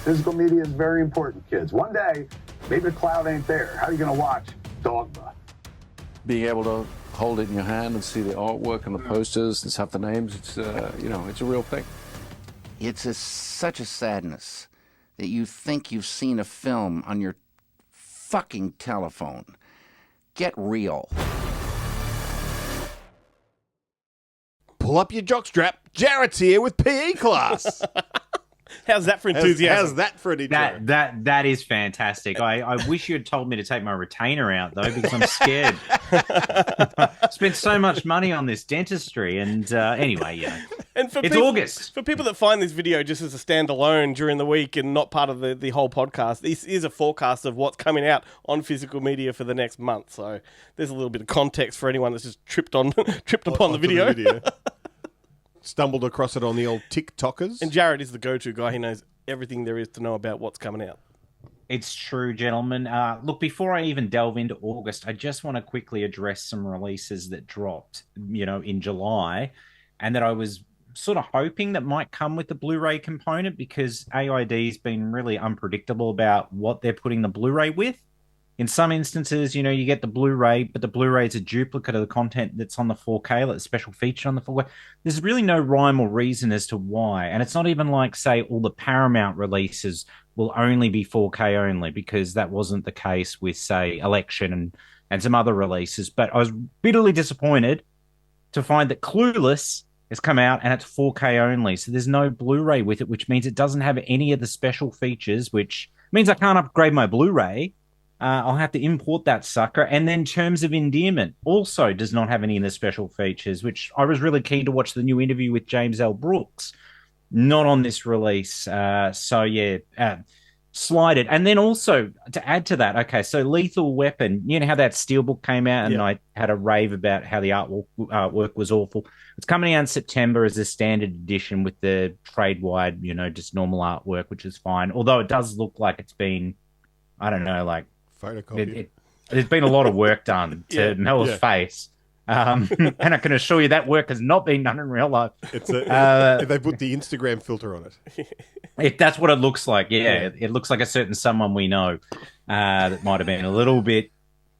Physical media is very important, kids. One day, maybe the cloud ain't there. How are you going to watch Dogma? Being able to hold it in your hand and see the artwork and the posters and have the names, it's, it's a real thing. It's such a sadness that you think you've seen a film on your fucking telephone. Get real. Pull up your jockstrap. Jarret's here with PE class. How's that for enthusiasm? How's that for an intro? That is fantastic. I wish you had told me to take my retainer out, though, because I'm scared. Spent so much money on this dentistry, and anyway, yeah. And for it's August. For people that find this video just as a standalone during the week and not part of the whole podcast, this is a forecast of what's coming out on physical media for the next month. So there's a little bit of context for anyone that's just tripped upon the video. Stumbled across it on the old TikTokers. And Jarret is the go-to guy. He knows everything there is to know about what's coming out. It's true, gentlemen. Look, before I even delve into August, I just want to quickly address some releases that dropped, in July, and that I was sort of hoping that might come with the Blu-ray component, because AID's been really unpredictable about what they're putting the Blu-ray with. In some instances, you get the Blu-ray, but the Blu-ray is a duplicate of the content that's on the 4K, like the special feature on the 4K. There's really no rhyme or reason as to why. And it's not even like, say, all the Paramount releases will only be 4K only, because that wasn't the case with, say, Election and some other releases. But I was bitterly disappointed to find that Clueless has come out and it's 4K only. So there's no Blu-ray with it, which means it doesn't have any of the special features, which means I can't upgrade my Blu-ray. I'll have to import that sucker. And then Terms of Endearment also does not have any of the special features, which I was really keen to watch the new interview with James L. Brooks. Not on this release. Slided. And then also, to add to that, okay, so Lethal Weapon, you know how that Steelbook came out and I had a rave about how the artwork was awful. It's coming out in September as a standard edition with the trade-wide, just normal artwork, which is fine. Although it does look like it's been, I don't know, like, there's been a lot of work done to Mel's face. And I can assure you that work has not been done in real life. They put the Instagram filter on it. That's what it looks like, yeah. It looks like a certain someone we know that might have been a little bit,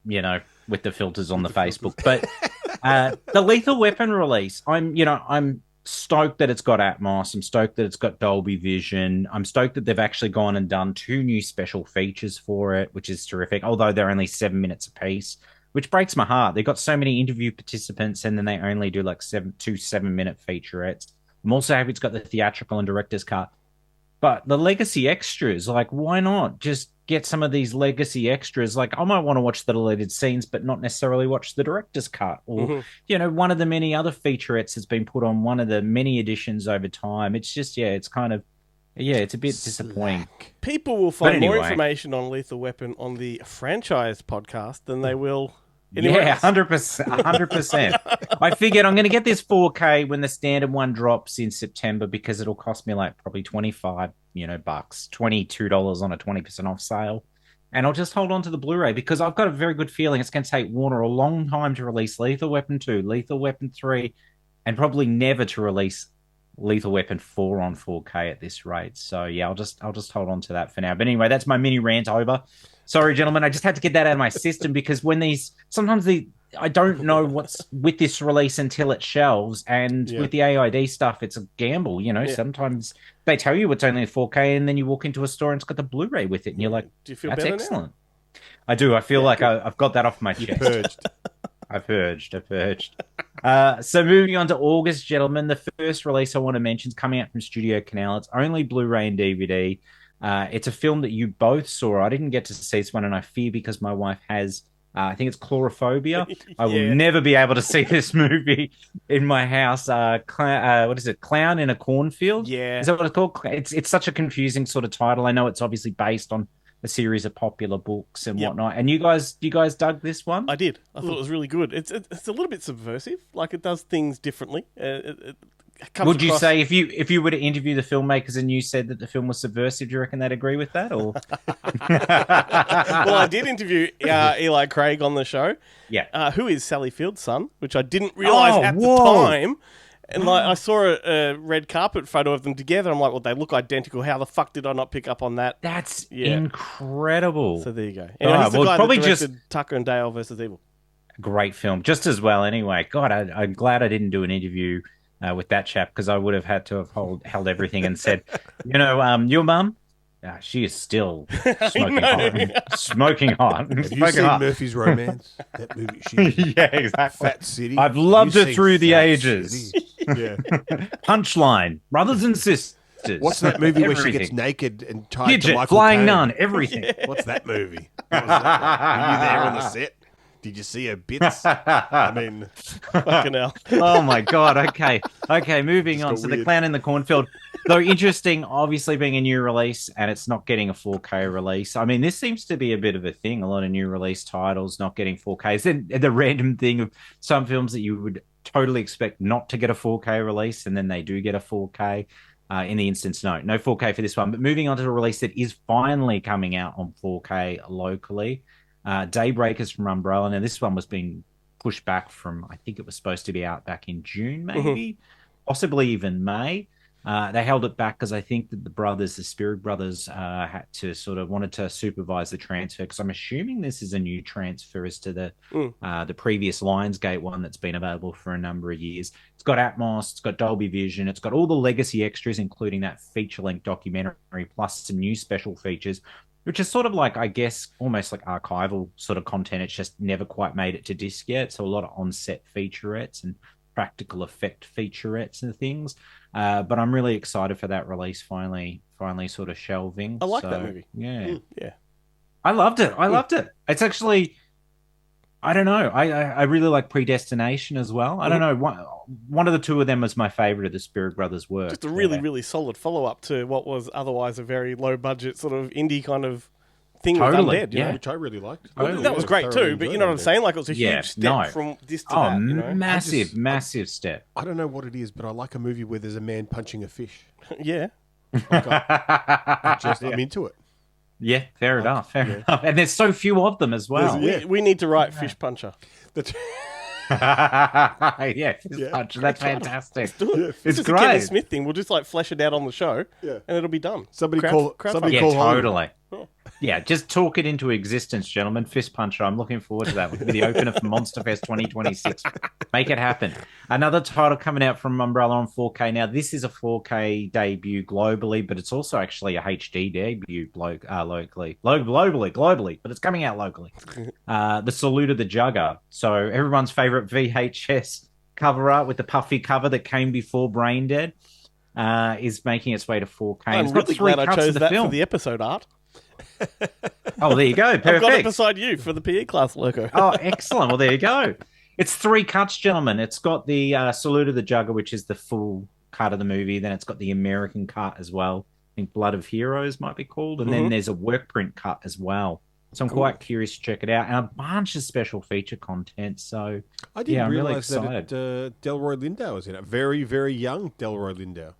with the filters on the Facebook. But the Lethal Weapon release, I'm stoked that it's got Atmos. I'm stoked that it's got Dolby Vision. I'm stoked that they've actually gone and done 2 new special features for it, which is terrific, although they're only 7 minutes apiece, which breaks my heart. They've got so many interview participants and then they only do like 2 7-minute featurettes. I'm also happy it's got the theatrical and director's cut. But the legacy extras, like, why not just get some of these legacy extras? Like, I might want to watch the deleted scenes, but not necessarily watch the director's cut. Or, one of the many other featurettes that's been put on one of the many editions over time. It's just, it's kind of, it's a bit disappointing. People will find more information on Lethal Weapon on the franchise podcast than they will anywhere else. 100%. I figured I'm going to get this 4K when the standard one drops in September, because it'll cost me like probably $25, bucks, $22 on a 20% off sale. And I'll just hold on to the Blu-ray, because I've got a very good feeling it's going to take Warner a long time to release Lethal Weapon 2, Lethal Weapon 3, and probably never to release Lethal Weapon 4 on 4K at this rate. So I'll just hold on to that for now. But anyway, that's my mini rant over. Sorry, gentlemen, I just had to get that out of my system, because when I don't know what's with this release until it shelves, and with the AID stuff, it's a gamble. Sometimes they tell you it's only a 4K, and then you walk into a store and it's got the Blu-ray with it, and you're like, do you feel that's better excellent. Now? I do. I feel like I've got that off my chest. Purged. I've purged. So moving on to August, gentlemen, the first release I want to mention is coming out from Studio Canal. It's only Blu-ray and DVD. It's a film that you both saw. I didn't get to see this one, and I fear, because my wife has, I think it's Chlorophobia. I will never be able to see this movie in my house. What is it? Clown in a Cornfield? Yeah. Is that what it's called? It's such a confusing sort of title. I know it's obviously based on a series of popular books and whatnot. And you guys dug this one? I did. I thought it was really good. It's a little bit subversive. Like, it does things differently. Would you say if you were to interview the filmmakers and you said that the film was subversive, do you reckon they'd agree with that? Or well, I did interview Eli Craig on the show. Yeah, who is Sally Field's son, which I didn't realize at the time. And like I saw a red carpet photo of them together. I'm like, well, they look identical. How the fuck did I not pick up on that? That's incredible. So there you go. Anyway, he's the guy that directed Tucker and Dale versus Evil. Great film, just as well. Anyway, God, I'm glad I didn't do an interview with that chap, because I would have had to have held everything and said, your mum, she is still smoking hot. Smoking hot. Have you seen Murphy's Romance? That movie. Yeah, exactly. Fat City. I've loved her through the ages. Yeah. Punchline, brothers and sisters. What's that movie where she gets naked and tied Gidget, to Michael Flying Caine? Nun, everything. What's that movie? What was that? Were you there on the set? Did you see her bits? I mean, Fucking hell. Oh my God. Okay. Moving on. So weird. The Clown in the Cornfield, though interesting, obviously being a new release, and it's not getting a 4K release. I mean, this seems to be a bit of a thing. A lot of new release titles not getting 4Ks. Then the random thing of some films that you would totally expect not to get a 4K release, and then they do get a 4K. In the instance, no 4K for this one. But moving on to a release that is finally coming out on 4K locally. Daybreakers from Umbrella. Now, this one was being pushed back from, I think it was supposed to be out back in June, maybe, possibly even May. They held it back because I think that the Spirit brothers, wanted to supervise the transfer, because I'm assuming this is a new transfer as to the previous Lionsgate one that's been available for a number of years. It's got Atmos, it's got Dolby Vision, it's got all the legacy extras, including that feature-length documentary, plus some new special features, which is sort of like, I guess, almost like archival sort of content. It's just never quite made it to disc yet. So a lot of on-set featurettes and practical effect featurettes and things. But I'm really excited for that release finally sort of shelving. I like that movie. Yeah. Yeah. I loved it. It's actually, I don't know. I really like Predestination as well. I don't know. One of the two of them was my favorite of the Spirit Brothers work. Just a really, really solid follow-up to what was otherwise a very low-budget sort of indie kind of thing with Undead. You know? which I really liked. Well, that was great too, but you know what I'm saying? Like, it was a huge step from this to that. You know? Massive step. I don't know what it is, but I like a movie where there's a man punching a fish. Yeah. I'm into it. Yeah, fair enough. And there's so few of them as well. We need to write Fish Puncher. Fish Puncher. That's fantastic. It's It's just a Kevin great. Smith thing. We'll just like flesh it out on the show, and it'll be done. Somebody call crowdfunding. Yeah, Hollywood. totally. Yeah, just talk it into existence, gentlemen. Fist Puncher. I'm looking forward to that. We'll be the opener for Monster Fest 2026. Make it happen. Another title coming out from Umbrella on 4K. Now, this is a 4K debut globally, but it's also actually a HD debut locally. Globally, but it's coming out locally. The Salute of the Jugger. So everyone's favorite VHS cover art with the puffy cover that came before Brain Dead is making its way to 4K. I'm It's got really three glad I cuts chose of the that film. for the episode art. Oh, there you go. Perfect. I've got it beside you for the PE class logo. Oh, excellent. Well, there you go. It's three cuts, gentlemen. It's got the Salute of the Jugger, which is the full cut of the movie. Then it's got the American cut as well. I think Blood of Heroes might be called. And then there's a work print cut as well. So I'm quite curious to check it out. And a bunch of special feature content. So I didn't I'm really realize excited. that Delroy Lindo was in it. Very, very young Delroy Lindo.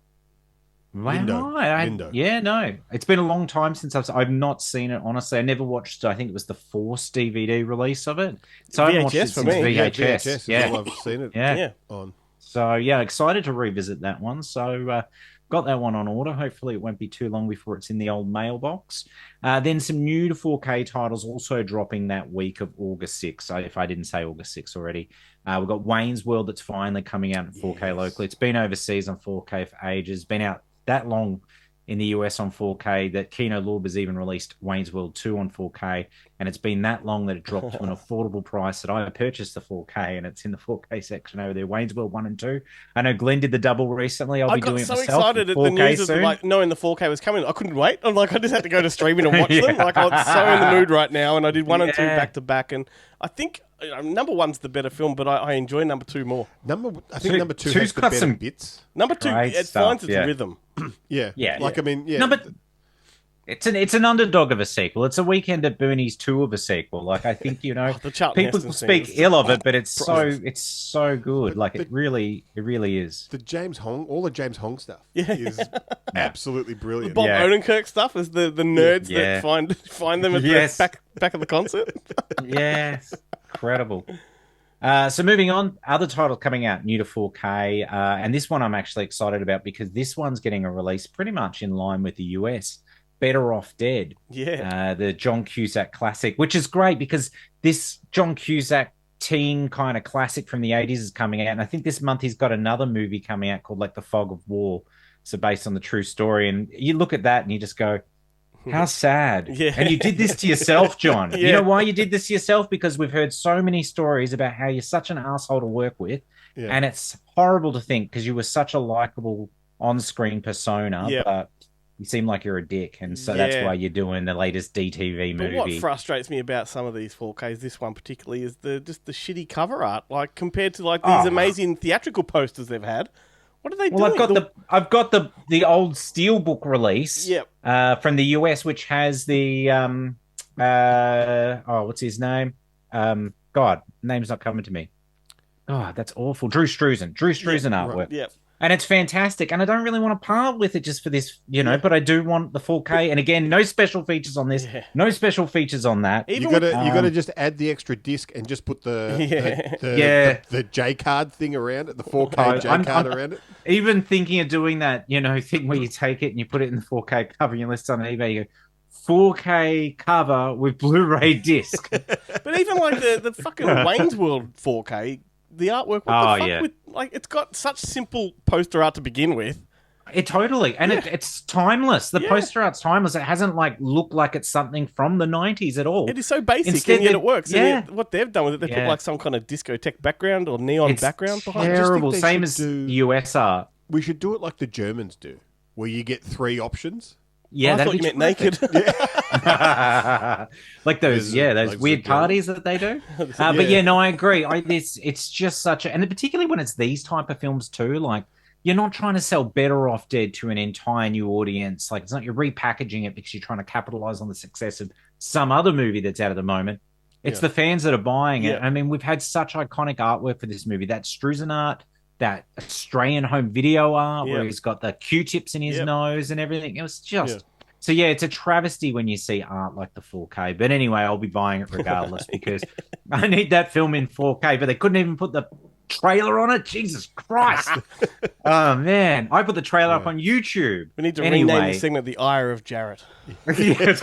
Wow. Lindo. Yeah, no. It's been a long time since I've not seen it, honestly. I never watched, I think it was the Force DVD release of it. So I haven't watched it VHS for since me. VHS. VHS Yeah. is all I've seen it Yeah. on. So, yeah, excited to revisit that one. So, got that one on order. Hopefully it won't be too long before it's in the old mailbox. Then some new to 4K titles also dropping that week of August 6th. So if I didn't say August 6th already. We've got Wayne's World that's finally coming out in 4K locally. It's been overseas on 4K for ages. Been out that long in the US on 4K that Kino Lorber's even released Wayne's World 2 on 4K, and it's been that long that it dropped to an affordable price that I purchased the 4K, and it's in the 4K section over there. Wayne's World 1 and 2. I know Glenn did the double recently. I'll I be doing got it so myself. excited at the 4K news of soon. like knowing the 4K was coming. I couldn't wait. I'm like, I just had to go to streaming and watch them. Like, I was so in the mood right now, and I did 1 and 2 back to back, and I think number 1's the better film, but I enjoy number 2 more. I think number 2 two's has the got better some bits. Number 2, Great it stuff, finds its yeah. rhythm. Yeah. I mean, yeah. No, but it's an underdog of a sequel. It's a Weekend at Bernie's 2 of a sequel. Like, I think, The Charlton people Heston speak scene ill of it, but it's so good. Like, it really is. The James Hong stuff is absolutely brilliant. Bob Odenkirk stuff is the nerds Yeah. that find them at Yes. the back of the concert. Yes, incredible. So moving on, other titles coming out new to 4K, and this one I'm actually excited about because this one's getting a release pretty much in line with the US. Better Off Dead, the John Cusack classic, which is great because this John Cusack teen kind of classic from the 80s is coming out, and I think this month he's got another movie coming out called like The Fog of War, so based on the true story. And you look at that and you just go, how sad. Yeah. And you did this to yourself, John. Yeah. You know why you did this to yourself? Because we've heard so many stories about how you're such an asshole to work with. Yeah. And it's horrible to think because you were such a likable on-screen persona, Yeah. but you seem like you're a dick. And so that's why you're doing the latest DTV movie. But what frustrates me about some of these 4Ks, this one particularly, is just the shitty cover art. Like, compared to like these amazing theatrical posters they've had. What are they doing? I've got the old Steelbook release from the US, which has the what's his name? God, name's not coming to me. Oh, that's awful. Drew Struzan artwork. Right. Yep. And it's fantastic. And I don't really want to part with it just for this, but I do want the 4K. And again, no special features on this. Yeah. No special features on that. You gotta just add the extra disc and just put the J card thing around it, the 4K J card around it. Even thinking of doing that, thing where you take it and you put it in the 4K cover and you list it on eBay, you go, 4K cover with Blu-ray disc. But even like the fucking Wayne's World 4K, the artwork, with, like, it's got such simple poster art to begin with. It totally, and it's timeless. The poster art's timeless. It hasn't looked like it's something from the 90s at all. It is so basic, Instead, and yet it works. Yeah. And what they've done with it, they put like some kind of discotheque background or neon background behind it. Terrible, same as US art. We should do it like the Germans do, where you get 3 options. Yeah, I thought you meant naked. Like those weird parties that they do. But I agree. It's just such a, and particularly when it's these type of films too. Like, you're not trying to sell Better Off Dead to an entire new audience. Like, it's not, you're repackaging it because you're trying to capitalize on the success of some other movie that's out at the moment. It's the fans that are buying it. I mean, we've had such iconic artwork for this movie. That Struzan art, that Australian home video art where he's got the Q-tips in his nose and everything. It was just... So, it's a travesty when you see art like the 4K. But anyway, I'll be buying it regardless because I need that film in 4K. But they couldn't even put the trailer on it. Jesus Christ. Oh, man. I put the trailer up on YouTube. We need to rename this segment The Ire of Jarret. It's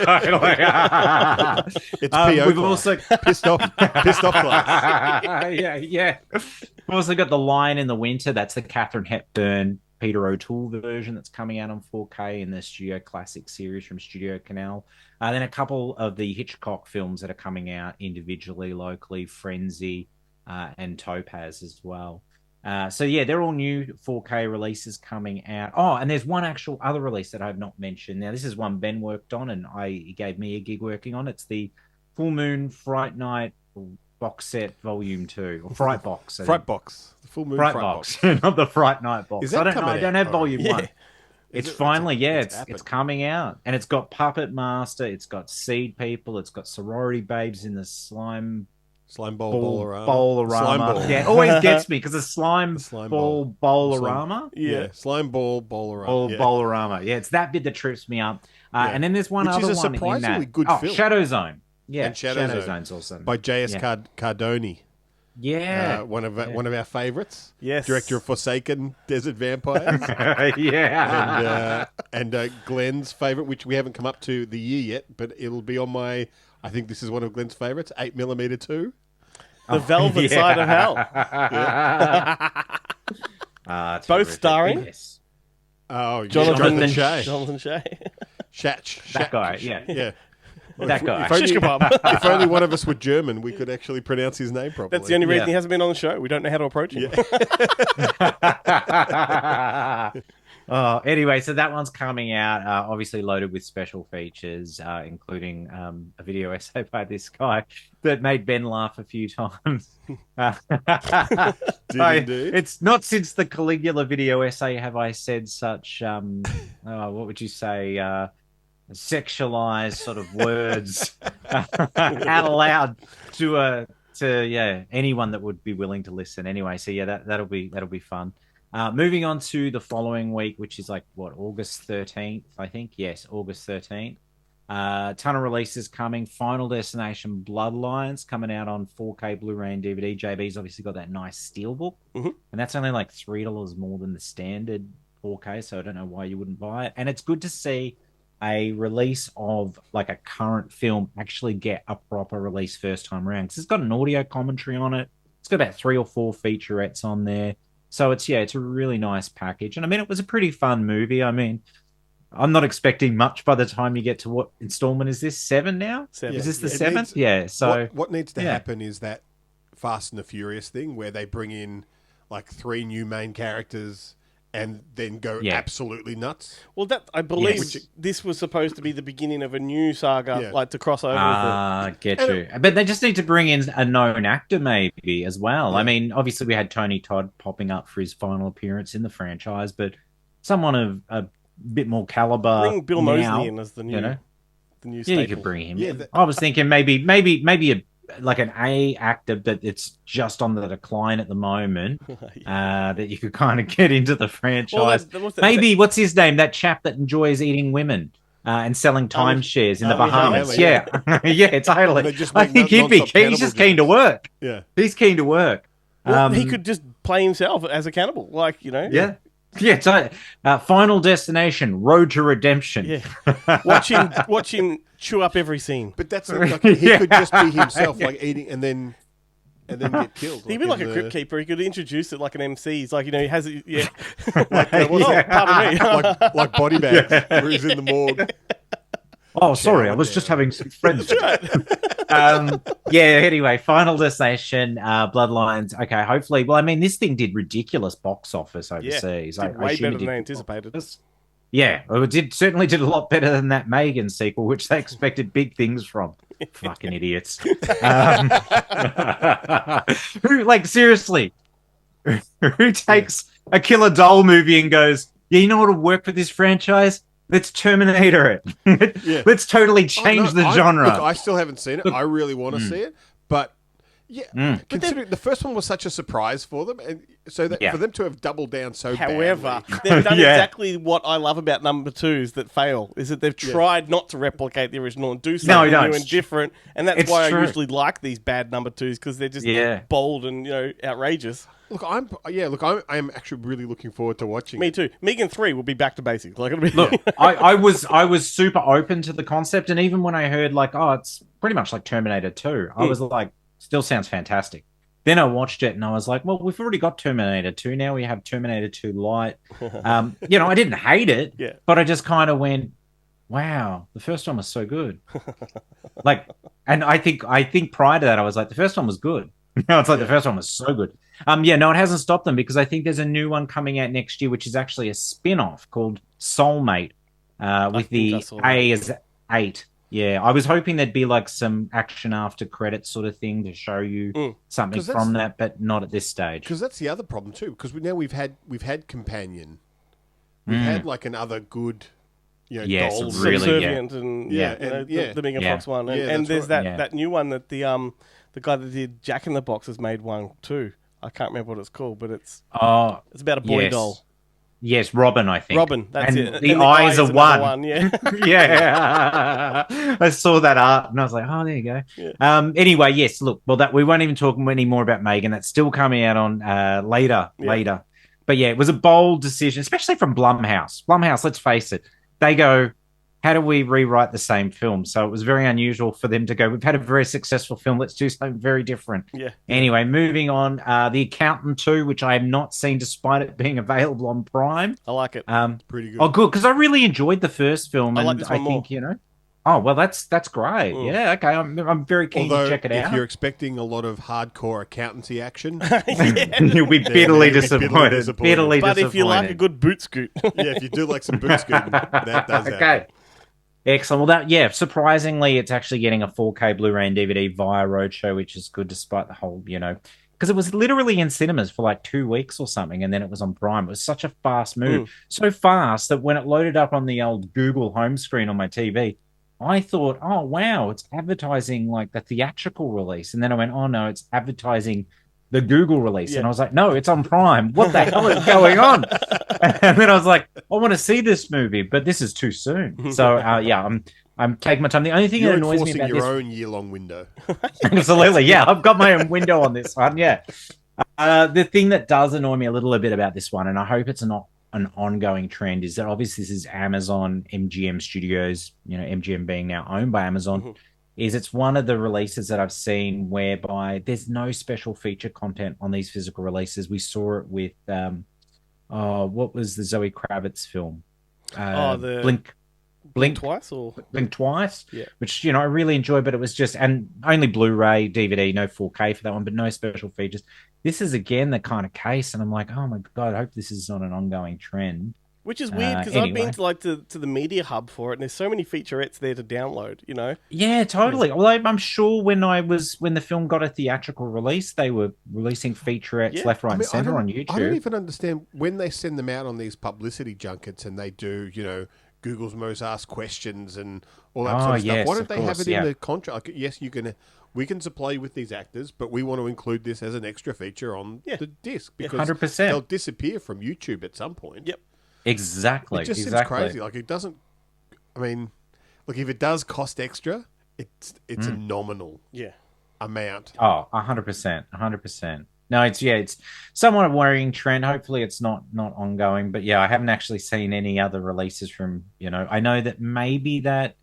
P.O. We've also... Pissed off class. Yeah. We've also got The Lion in the Winter. That's the Katharine Hepburn Peter O'Toole version that's coming out on 4K in the Studio Classic series from Studio Canal. Then a couple of the Hitchcock films that are coming out individually, locally, Frenzy and Topaz as well. They're all new 4K releases coming out. Oh, and there's one actual other release that I have not mentioned. Now, this is one Ben worked on and he gave me a gig working on. It's the Full Moon Fright Night box set volume 2, or Fright Box. Fright Box. The Full Moon Fright Box. Not the Fright Night box. Is that I don't have volume 1. It's finally, it's coming out. And it's got Puppet Master, it's got Seed People, it's got Sorority Babes in the Slime Bowlerama. Slime ball. Yeah, it always gets me because the slime ball bowlerama. Slime ball bowlerama. Bowlerama. Yeah, it's that bit that trips me up. And then there's one other one. Which is a surprisingly good film. Shadow Zone. Yeah, and Shadow Zone's awesome. By J.S. Cardoni. Yeah. One of our favourites. Yes. Director of Forsaken Desert Vampires. And Glenn's favourite, which we haven't come up to the year yet, but it'll be on my... I think this is one of Glenn's favourites, 8mm 2. The Velvet Side of Hell. Both starring... Yes. Oh, Jonathan Shea. Jonathan Shea. Shatch. That guy, yeah. That guy. If only one of us were German, we could actually pronounce his name properly. That's the only reason he hasn't been on the show. We don't know how to approach him. Anyway, so that one's coming out, obviously loaded with special features, including a video essay by this guy that made Ben laugh a few times. It's not since the Caligula video essay have I said such, what would you say, sexualized sort of words out aloud to anyone that would be willing to listen. Anyway, so that'll be fun. Moving on to the following week, which is August 13th, I think. Yes, August 13th. Ton of releases coming. Final Destination Bloodlines coming out on 4K Blu-ray and DVD. JB's obviously got that nice steelbook, and that's only like $3 more than the standard 4K, so I don't know why you wouldn't buy it. And it's good to see a release of like a current film actually get a proper release first time around, because it's got an audio commentary on it. It's got about 3 or 4 featurettes on there. So it's a really nice package. And I mean, it was a pretty fun movie. I mean, I'm not expecting much by the time you get to what installment is this? 7 now? 7. Is this the 7th? So what needs to happen is that Fast and the Furious thing where they bring in like 3 new main characters and then go absolutely nuts. Well, that I believe this was supposed to be the beginning of a new saga, like to cross over. Get you. But they just need to bring in a known actor maybe as well. Yeah. I mean, obviously we had Tony Todd popping up for his final appearance in the franchise, but someone of a bit more caliber. Bring Bill Moseley in as the new, the new staple. Yeah, you could bring him. Yeah, I was thinking maybe like an A actor, but it's just on the decline at the moment. That you could kind of get into the franchise. Maybe what's his name? That chap that enjoys eating women and selling timeshares in the Bahamas. Yeah, totally. I think he'd be keen. He's just keen to work. Yeah, he's keen to work. Well, he could just play himself as a cannibal, like Yeah. Yeah, so, Final Destination, Road to Redemption. Yeah, watch him chew up every scene. But that's like he could just be himself, like eating and then get killed. He'd be like a crypt keeper. He could introduce it like an MC. He's like, he has it. Yeah, pardon me, like body bags where he's in the morgue. Oh, sorry, I was just having some friends. Anyway, Final Destination, Bloodlines. Okay, hopefully. Well, I mean, this thing did ridiculous box office overseas. Did way better than they anticipated. Yeah, it certainly did a lot better than that Megan sequel, which they expected big things from. Fucking idiots. Seriously, who takes a Killer Doll movie and goes, yeah, you know what will work for this franchise? Let's Terminator it. Let's totally change the genre. Look, I still haven't seen it. I really want to see it. But, considering the first one was such a surprise for them, and so that for them to have doubled down However, they've done exactly what I love about number 2s that fail, is that they've tried not to replicate the original and do something new and different. And that's why I usually like these bad number 2s, because they're just bold and outrageous. Look, I am actually really looking forward to watching. Me too. Megan 3 will be back to basics. Like, it'll be Look, I was super open to the concept, and even when I heard it's pretty much like Terminator 2, I was like, still sounds fantastic. Then I watched it and I was like, well, we've already got Terminator 2. Now we have Terminator 2 Lite. I didn't hate it, but I just kind of went, wow, the first one was so good. And I think prior to that, I was like, the first one was good. It's like the first one was so good. It hasn't stopped them, because I think there's a new one coming out next year, which is actually a spin-off called Soulmate, with the A as 8. Yeah, I was hoping there'd be like some action after credits sort of thing to show you something from that, but not at this stage. Because that's the other problem too. Because we've had Companion, we've had like another good, dolls, Subservient, and the Megan Fox one, and there's that new one that the guy that did Jack in the Box has made one too. I can't remember what it's called, but it's about a boy doll. Yes, Robin, I think. Robin, that's it. The eyes are one. Yeah. I saw that art and I was like, oh, there you go. Yeah. Anyway, yes, look, we won't even talk any more about Megan. That's still coming out on later. But yeah, it was a bold decision, especially from Blumhouse. Blumhouse, let's face it, they go, how do we rewrite the same film? So it was very unusual for them to go, we've had a very successful film, let's do something very different. Yeah. Anyway, moving on, The Accountant 2, which I have not seen despite it being available on Prime. I like it. Pretty good. Oh, good, because I really enjoyed the first film. I like this one more. Oh, well, that's great. Yeah, okay. I'm very keen to check it out. If you're expecting a lot of hardcore accountancy action, you'll be bitterly disappointed. But if you like a good boot scoot. If you do like some boot scooting, that does happen. Okay. Excellent. Well, surprisingly, it's actually getting a 4K Blu-ray and DVD via Roadshow, which is good despite the whole, because it was literally in cinemas for like 2 weeks or something, and then it was on Prime. It was such a fast move. So fast that when it loaded up on the old Google home screen on my TV, I thought, oh, wow, it's advertising like the theatrical release. And then I went, oh, no, it's advertising the Google release. And I was like, no, it's on Prime. What the hell is going on? And then I was like, I want to see this movie, but this is too soon. So, I'm I'm taking my time. The only thing You're that annoys me enforcing about your this, own year-long window. absolutely, yeah, I've got my own window on this one. Yeah, the thing that does annoy me a little bit about this one, and I hope it's not an ongoing trend, is that obviously this is Amazon MGM Studios. You know, MGM being now owned by Amazon. Is it's one of the releases that I've seen whereby there's no special feature content on these physical releases. We saw it with what was the Zoe Kravitz film? The Blink Twice, or Blink Twice, yeah, which I really enjoyed, but it was just, and only Blu-ray, DVD, no 4K for that one, but no special features. This is again the kind of case, and I'm like, oh my god, I hope this is not an ongoing trend. Which is weird because I've been to the media hub for it, and there's so many featurettes there to download. You know? Yeah, totally. Well, I'm sure when the film got a theatrical release, they were releasing featurettes left, right, and center on YouTube. I don't even understand when they send them out on these publicity junkets, and they do, Google's most asked questions and all that sort of stuff. Why don't they have it in the contract? Like, yes, we can supply you with these actors, but we want to include this as an extra feature on the disc because 100%. They'll disappear from YouTube at some point. Yep. Exactly. It just seems crazy. Like, it doesn't. I mean, look, if it does cost extra, it's a nominal amount. Oh, 100%, 100%. No, it's somewhat a worrying trend. Hopefully, it's not ongoing. But yeah, I haven't actually seen any other releases from. I know that maybe that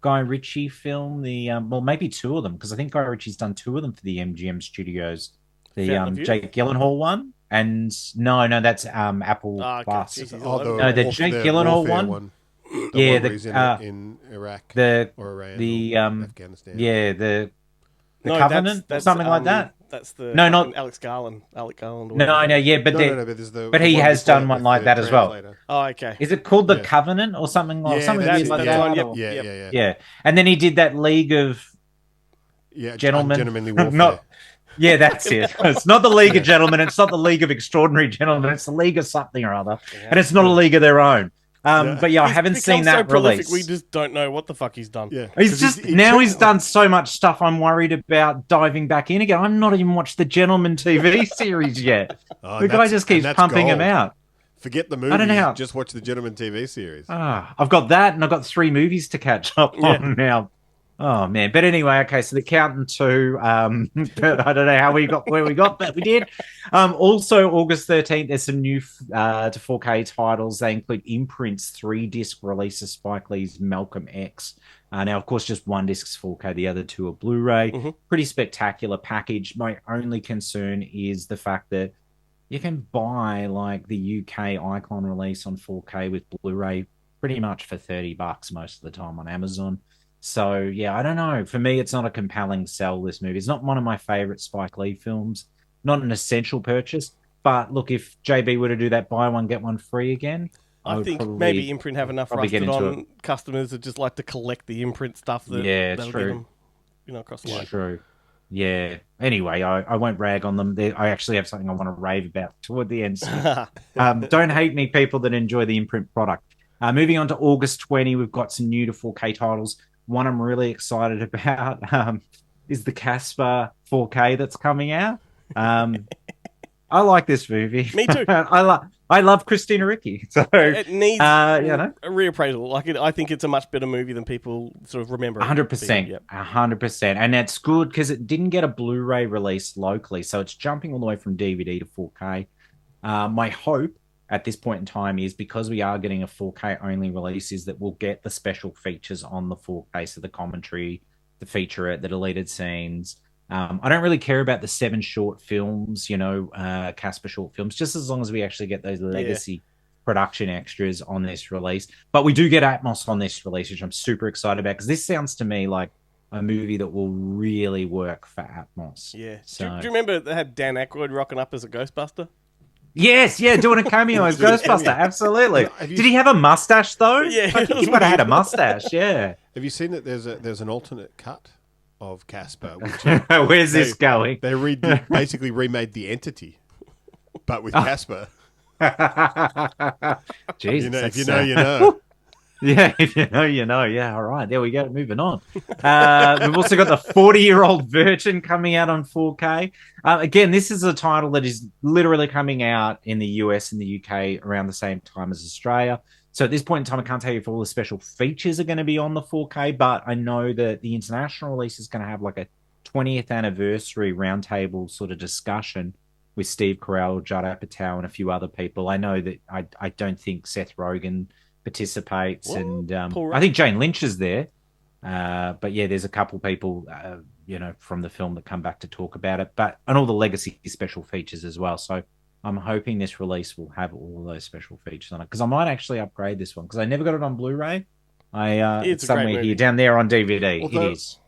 Guy Ritchie film, maybe two of them, because I think Guy Ritchie's done two of them for the MGM Studios. The Jake Gyllenhaal one. And no, that's Apple Plus. The Jake Gyllenhaal one. In Iraq or Iran, Afghanistan. Yeah, the Covenant, that's, something like that. That's the not Alec Garland. But he has done one like that as well. Oh, okay. Is it called the Covenant or something? Or something weird like that. Yeah. And then he did that League of Gentlemanly Warfare. Yeah, that's it. It's not the League of Gentlemen. It's not the League of Extraordinary Gentlemen. It's the League of something or other. And it's not a league of their own. But I haven't seen that release. We just don't know what the fuck he's done. Yeah. He's done so much stuff. I'm worried about diving back in again. I'm not even watched the Gentleman TV series yet. The guy just keeps pumping him out. Forget the movie. I don't know. Just watch the Gentleman TV series. I've got that, and I've got 3 movies to catch up on now. Oh man! But anyway, okay. So The Accountant 2. I don't know how we got where we got, but we did. Also, August 13th, there's some new to 4K titles. They include Imprint's 3-disc release of Spike Lee's Malcolm X. Now, of course, just one disc is 4K, the other 2 are Blu-ray. Pretty spectacular package. My only concern is the fact that you can buy like the UK Icon release on 4K with Blu-ray pretty much for $30 most of the time on Amazon. So, yeah, I don't know. For me, it's not a compelling sell, this movie. It's not one of my favorite Spike Lee films. Not an essential purchase. But, look, if JB were to do that buy one, get one free again, I think maybe Imprint have enough rusted on customers that just like to collect the Imprint stuff that that'll get them, across the line. True. Yeah. Anyway, I won't rag on them. I actually have something I want to rave about toward the end. So, don't hate me, people that enjoy the Imprint product. Moving on to August 20, we've got some new to 4K titles. One I'm really excited about is the Casper 4K that's coming out. I like this movie. Me too. I love Christina Ricci. So it needs a reappraisal. Like I think it's a much better movie than people sort of remember. 100%. 100%. And that's good because it didn't get a Blu-ray release locally. So it's jumping all the way from DVD to 4K. My hope at this point in time is because we are getting a 4K only release is that we'll get the special features on the 4K. So the commentary, the featurette, the deleted scenes. I don't really care about the 7 short films, Casper short films, just as long as we actually get those legacy production extras on this release. But we do get Atmos on this release, which I'm super excited about because this sounds to me like a movie that will really work for Atmos. Yeah. So, do you remember they had Dan Aykroyd rocking up as a Ghostbuster? Yes, doing a cameo as Ghostbuster, absolutely. Did he have a mustache though? Yeah, I think he might have had a mustache. Yeah. Have you seen that? There's an alternate cut of Casper. Which Where's this going? They basically remade The Entity, but with Casper. Jesus, if you know, you know. Yeah, if you know, you know. Yeah, all right. There we go. Moving on. We've also got the 40-year-old Virgin coming out on 4K. Again, this is a title that is literally coming out in the US and the UK around the same time as Australia. So at this point in time, I can't tell you if all the special features are going to be on the 4K, but I know that the international release is going to have like a 20th anniversary roundtable sort of discussion with Steve Carell, Judd Apatow, and a few other people. I know that I don't think Seth Rogen participates, and I think Jane Lynch is there. But yeah, there's a couple people, from the film that come back to talk about it, and all the legacy special features as well. So I'm hoping this release will have all of those special features on it, because I might actually upgrade this one, because I never got it on Blu-ray. It's somewhere here down there on DVD. Although it is.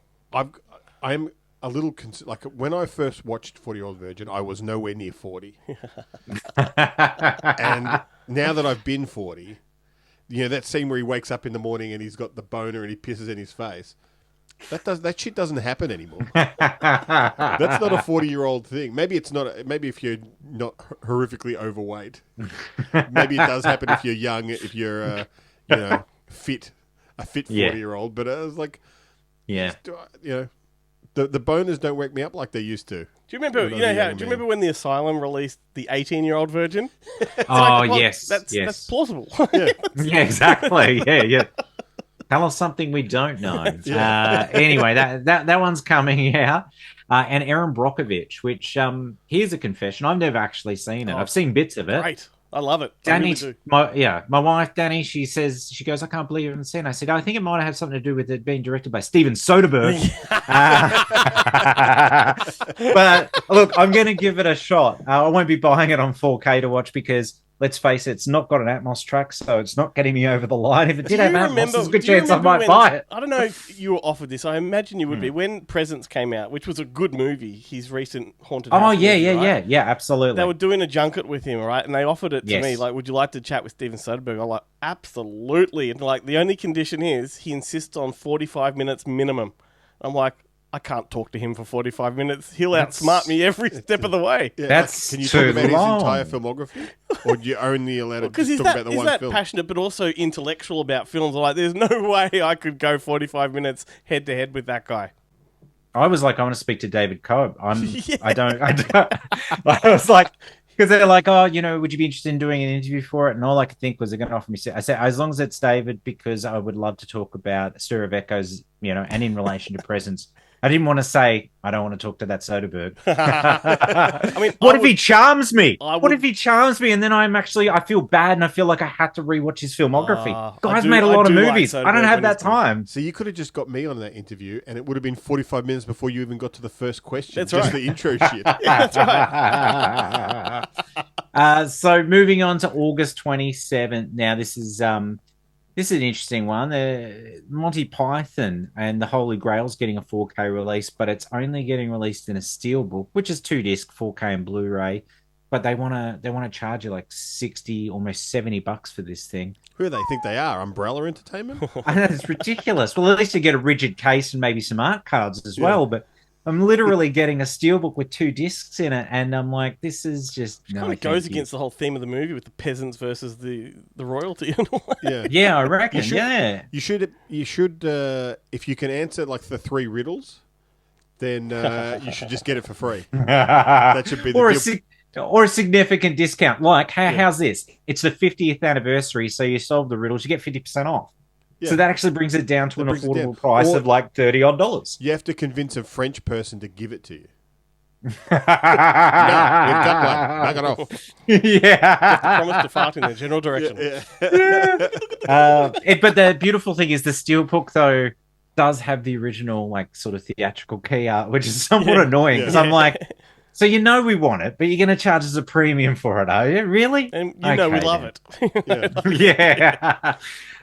I'm a little like when I first watched 40-Year-Old Virgin, I was nowhere near 40, and now that I've been 40, that scene where he wakes up in the morning and he's got the boner and he pisses in his face. That shit doesn't happen anymore. That's not a 40-year-old thing. Maybe it's not. Maybe if you're not horrifically overweight, maybe it does happen if you're young. If you're, fit, a fit 40-year-old. But I was like, the boners don't wake me up like they used to. Do you remember? Do you remember when the Asylum released the 18-year-old version? Yes, that's plausible. Yeah, exactly. Yeah. Tell us something we don't know. Anyway, that one's coming out. And Erin Brockovich, which here's a confession. I've never actually seen it. I've seen bits of it. Great. I love it. Danny, my wife, Danny, she goes, I can't believe you haven't seen it. I said, I think it might have something to do with it being directed by Steven Soderbergh. But look, I'm going to give it a shot. I won't be buying it on 4K to watch because, let's face it, it's not got an Atmos track, so it's not getting me over the line. If it did have Atmos, there's a good chance I might buy it. I don't know if you were offered this. I imagine you would be. When Presence came out, which was a good movie, his recent Haunted House movie, right? Yeah, absolutely. They were doing a junket with him, right? And they offered it to me, like, would you like to chat with Steven Soderbergh? I'm like, absolutely. And like, the only condition is he insists on 45 minutes minimum. I'm like, I can't talk to him for 45 minutes. He'll outsmart me every step of the way. Yeah, can you talk about his entire filmography? Or do you only allow to just talk about the one film? He's that passionate but also intellectual about films. Like, there's no way I could go 45 minutes head-to-head with that guy. I was like, I want to speak to David Coe. I was like, because they're like, would you be interested in doing an interview for it? And all I could think was they're going to offer me. I said, as long as it's David, because I would love to talk about Stir of Echoes, and in relation to Presence. I didn't want to say, I don't want to talk to that Soderbergh. I mean, what if he charms me? What if he charms me and then I feel bad and I feel like I had to rewatch his filmography? Guy's made a lot of movies. I don't have that time. So you could have just got me on that interview and it would have been 45 minutes before you even got to the first question. That's just right. The intro shit. That's right. So moving on to August 27th. Now, this is an interesting one. Monty Python and the Holy Grail's getting a 4K release, but it's only getting released in a steelbook, which is 2-disc, 4K and Blu-ray. But they want to charge you like $60, almost $70 for this thing. Who do they think they are? Umbrella Entertainment? I know, it's ridiculous. Well, at least you get a rigid case and maybe some art cards as well. But I'm literally getting a steelbook with 2 discs in it, and I'm like, this is just... It kind of goes against the whole theme of the movie with the peasants versus the royalty and all that. Yeah, I reckon, You should, if you can answer like the 3 riddles, then you should just get it for free. That should be the or a significant discount. Like, how's this? It's the 50th anniversary, so you solve the riddles, you get 50% off. Yeah. So that actually brings it down to an affordable price of like $30 odd. You have to convince a French person to give it to you. No, we've got one. Knock it off. Yeah. Promise to fart in the general direction. But the beautiful thing is the steelbook, though, does have the original like sort of theatrical key art, which is somewhat annoying because I'm like, so we want it, but you're going to charge us a premium for it, are you? Really? And we love it. Yeah.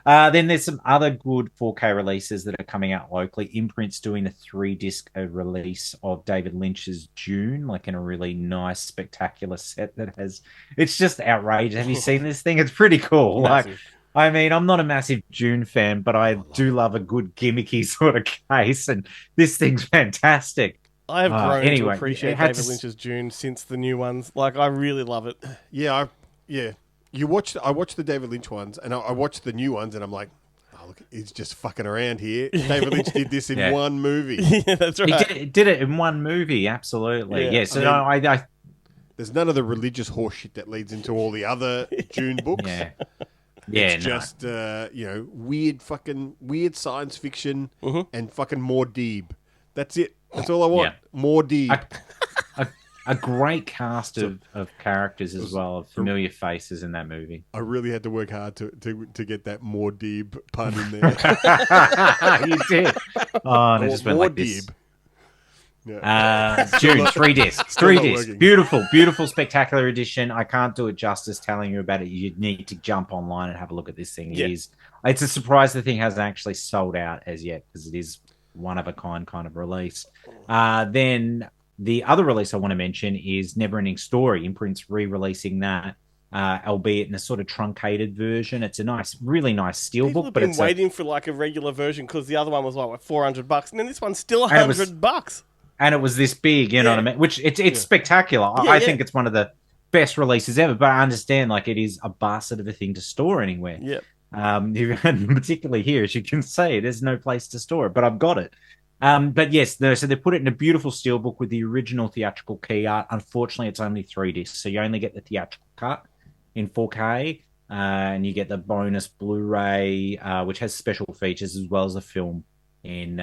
Then there's some other good 4K releases that are coming out locally. Imprint's doing a 3-disc release of David Lynch's Dune, like in a really nice, spectacular set that has... It's just outrageous. Have you seen this thing? It's pretty cool. Massive. Like, I mean, I'm not a massive Dune fan, but I do love a good gimmicky sort of case, and this thing's fantastic. I have grown to appreciate David Lynch's Dune since the new ones. Like, I really love it. I watched the David Lynch ones, and I watched the new ones, and I'm like, oh, look, he's just fucking around here. David Lynch did this in one movie. Yeah, that's right. He did it in one movie, absolutely. Yeah, so there's none of the religious horseshit that leads into all the other Dune books. Yeah. It's just weird science fiction and fucking more Deeb. That's it. That's all I want. More Deeb. A great cast of characters as well, of familiar faces in that movie. I really had to work hard to get that more Deeb pun in there. You did. Oh, and I just went more like this. Deeb. Yeah. June, 3 discs. 3 discs. Beautiful, beautiful, spectacular edition. I can't do it justice telling you about it. You need to jump online and have a look at this thing. It's a surprise the thing hasn't actually sold out as yet, because it is one of a kind of release. Then the other release I want to mention is Neverending Story. Imprint's re-releasing that, albeit in a sort of truncated version. It's a really nice steelbook. People have been waiting for like a regular version, because the other one was like $400, and then this one's still $100. And it was this big, you know what I mean? Which it's spectacular. I think it's one of the best releases ever. But I understand, like, it is a bastard of a thing to store anywhere. Yep. Particularly here, as you can see, there's no place to store it, but I've got it. But yes, so they put it in a beautiful steelbook with the original theatrical key art. Unfortunately, it's only 3 discs, so you only get the theatrical cut in 4K, and you get the bonus Blu-ray, which has special features as well as a film in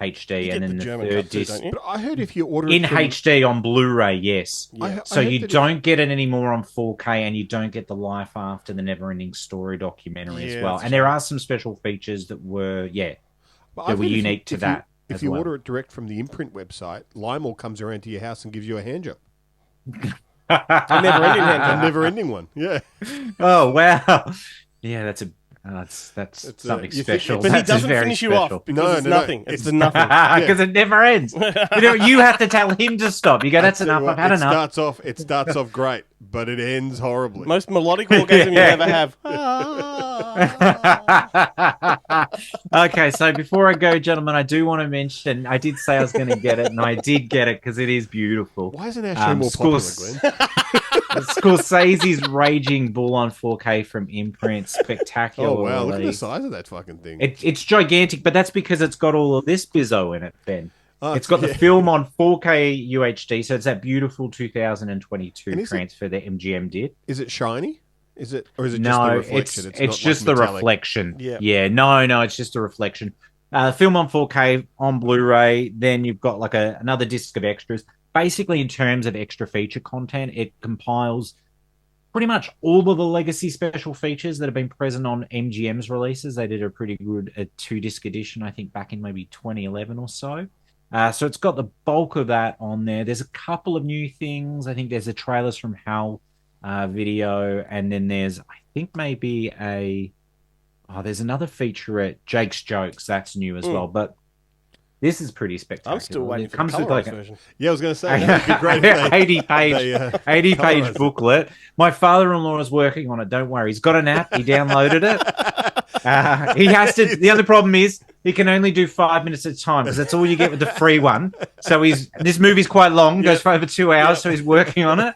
HD, and then the third disc. But I heard if you order in HD on Blu-ray, yes. Yeah. So you don't get it anymore on 4K, and you don't get the Life After the Neverending Story documentary as well. And there are some special features that were, that were unique to that. If you order it direct from the Imprint website, Lymore comes around to your house and gives you a hand job. A never-ending hand job. A never-ending one, yeah. Oh, wow. Yeah, that's something special. But he doesn't finish you off because it's nothing. It's the nothing. Because it never ends. You have to tell him to stop. You go, that's enough. I've had enough. It starts off great, but it ends horribly. Most melodic orgasm you ever have. Okay, so before I go, gentlemen, I do want to mention, I did say I was going to get it, and I did get it because it is beautiful. Why isn't our show more popular, Glenn? Scorsese's Raging Bull on 4K from Imprint. Spectacular. Oh, wow. Look at the size of that fucking thing. It's gigantic, but that's because it's got all of this bizzo in it, Ben. It's got the film on 4K UHD, so it's that beautiful 2022 transfer that MGM did. Is it shiny? Is it just the reflection? It's just the reflection. Yeah. No, it's just a reflection. Film on 4K on Blu-ray. Then you've got like another disc of extras. Basically, in terms of extra feature content, it compiles pretty much all of the legacy special features that have been present on MGM's releases. They did a pretty good 2-disc edition, I think, back in maybe 2011 or so. So it's got the bulk of that on there. There's a couple of new things. I think there's the trailers from Hal video, and then there's, I think, maybe there's another featurette, Jake's Jokes. That's new as well, but this is pretty spectacular. I'm still waiting for the colorized version. Yeah, I was going to say that'd be great. 80-page booklet. My father-in-law is working on it. Don't worry, he's got an app. He downloaded it. He has to. The other problem is he can only do 5 minutes at a time because that's all you get with the free one. So this movie's quite long, goes for over 2 hours. So he's working on it.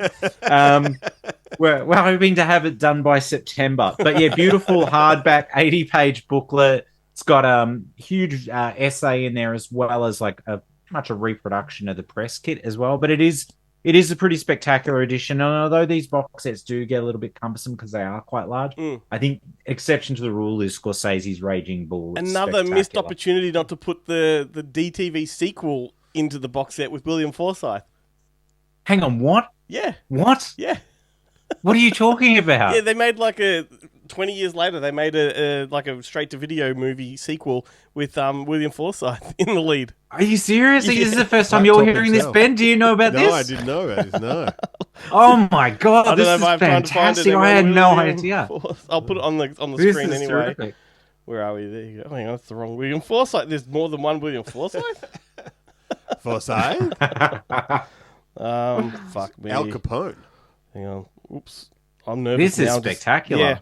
We're hoping to have it done by September. But yeah, beautiful hardback 80-page booklet. It's got a huge essay in there, as well as like much a reproduction of the press kit as well. But it is a pretty spectacular edition. And although these box sets do get a little bit cumbersome because they are quite large, I think exception to the rule is Scorsese's Raging Bull. Another missed opportunity not to put the DTV sequel into the box set with William Forsythe. Hang on, what? Yeah. What? Yeah. What are you talking about? Yeah, they made 20 years later, they made a straight-to-video movie sequel with William Forsythe in the lead. Are you serious? Yeah. This is the first time you're hearing this, Ben? Do you know about this? No, I didn't know about this, no. Oh my God, this is fantastic. I had no idea. I'll put it on the screen anyway. Terrific. Where are we? There you go. Hang on, that's the wrong William Forsythe. There's more than one William Forsythe? Forsythe? Fuck me. Al Capone. Hang on. Oops. I'm nervous. This is spectacular. Yeah.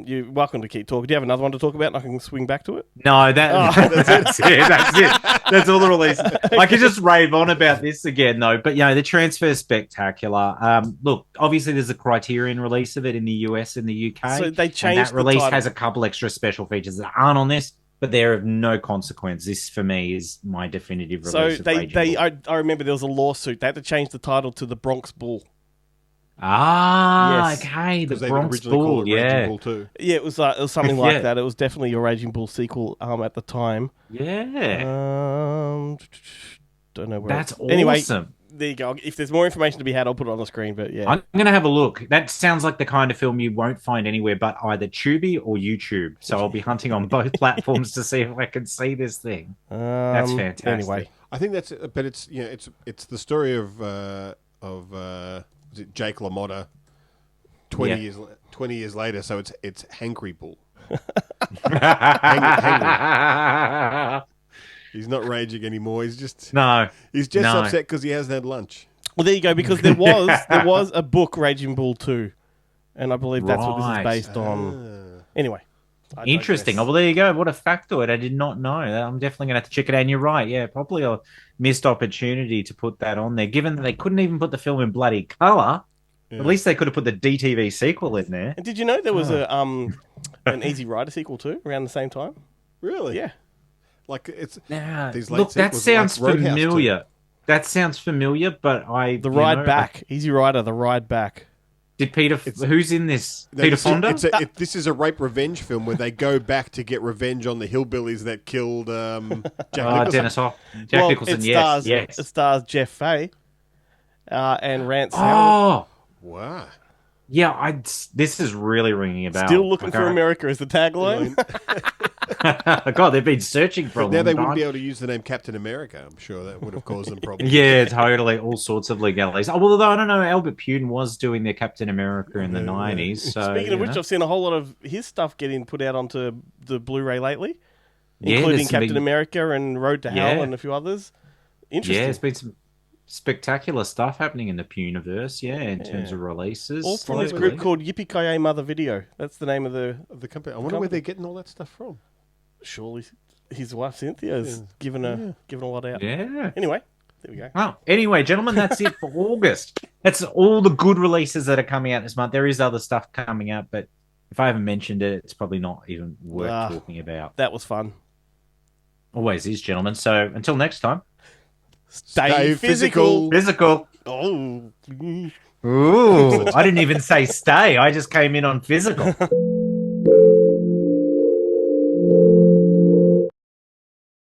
You're welcome to keep talking. Do you have another one to talk about and I can swing back to it? No, that's it. That's all the releases. I could just rave on about this again, though. But, the transfer is spectacular. Look, obviously there's a Criterion release of it in the US and the UK. So they changed that release has a couple extra special features that aren't on this, but they're of no consequence. This, for me, is my definitive release. So I remember there was a lawsuit. They had to change the title to The Bronx Bull. Yes. Okay, the Because they Bronx originally called Bull, it Raging yeah. Bull 2. Yeah, it was something like Yeah. that. It was definitely a Raging Bull sequel at the time. Yeah. Don't know where. That's awesome. Anyway, there you go. If there's more information to be had, I'll put it on the screen. But yeah, I'm going to have a look. That sounds like the kind of film you won't find anywhere but either Tubi or YouTube. So I'll be hunting on both platforms to see if I can see this thing. That's fantastic. Anyway, I think that's, but it's it's the story of is it Jake LaMotta 20 years later. So it's Hangry Bull. Hangry. He's not raging anymore. He's just upset because he hasn't had lunch. Well, there you go. Because there was a book, Raging Bull 2, and I believe that's what this is based on. Anyway, interesting. Oh, well, there you go. What a factoid. I did not know. I'm definitely going to have to check it out. And you're right. Yeah, probably a missed opportunity to put that on there, given that they couldn't even put the film in bloody color. Yeah. At least they could have put the DTV sequel in there. And did you know there was an Easy Rider sequel too around the same time? Really? Yeah. Like it's these late look. That sounds like familiar. Too. That sounds familiar, but the Ride Back, Easy Rider, the Ride Back. Did Peter? Who's in this? Peter Fonda. This is a rape revenge film where they go back to get revenge on the hillbillies that killed Jack Nicholson. Dennis Hoff. Jack Nicholson. Yes. It stars Jeff Fahey and Rance Howard. Oh, wow. Yeah, this is really ringing a bell. Still looking for America is the tagline. God, they've been searching for a long time. Now they wouldn't be able to use the name Captain America. I'm sure that would have caused them problems. Yeah, totally. All sorts of legalities. Oh, well, although I don't know, Albert Pune was doing their Captain America in the 90s. So, speaking of which, I've seen a whole lot of his stuff getting put out onto the Blu-ray lately, including Captain America and Road to Hell and a few others. Interesting. Yeah, it's been some spectacular stuff happening in the Puniverse, in terms of releases. All from this group called Yippee-Ki-Yay Mother Video. That's the name of the company. I wonder where they're getting all that stuff from. Surely his wife Cynthia is giving a lot out. Yeah. Anyway, there we go. Well, anyway, gentlemen, that's it for August. That's all the good releases that are coming out this month. There is other stuff coming out, but if I haven't mentioned it, it's probably not even worth talking about. That was fun. Always is, gentlemen. So until next time. Stay physical. Physical. Oh. Ooh, I didn't even say stay. I just came in on physical.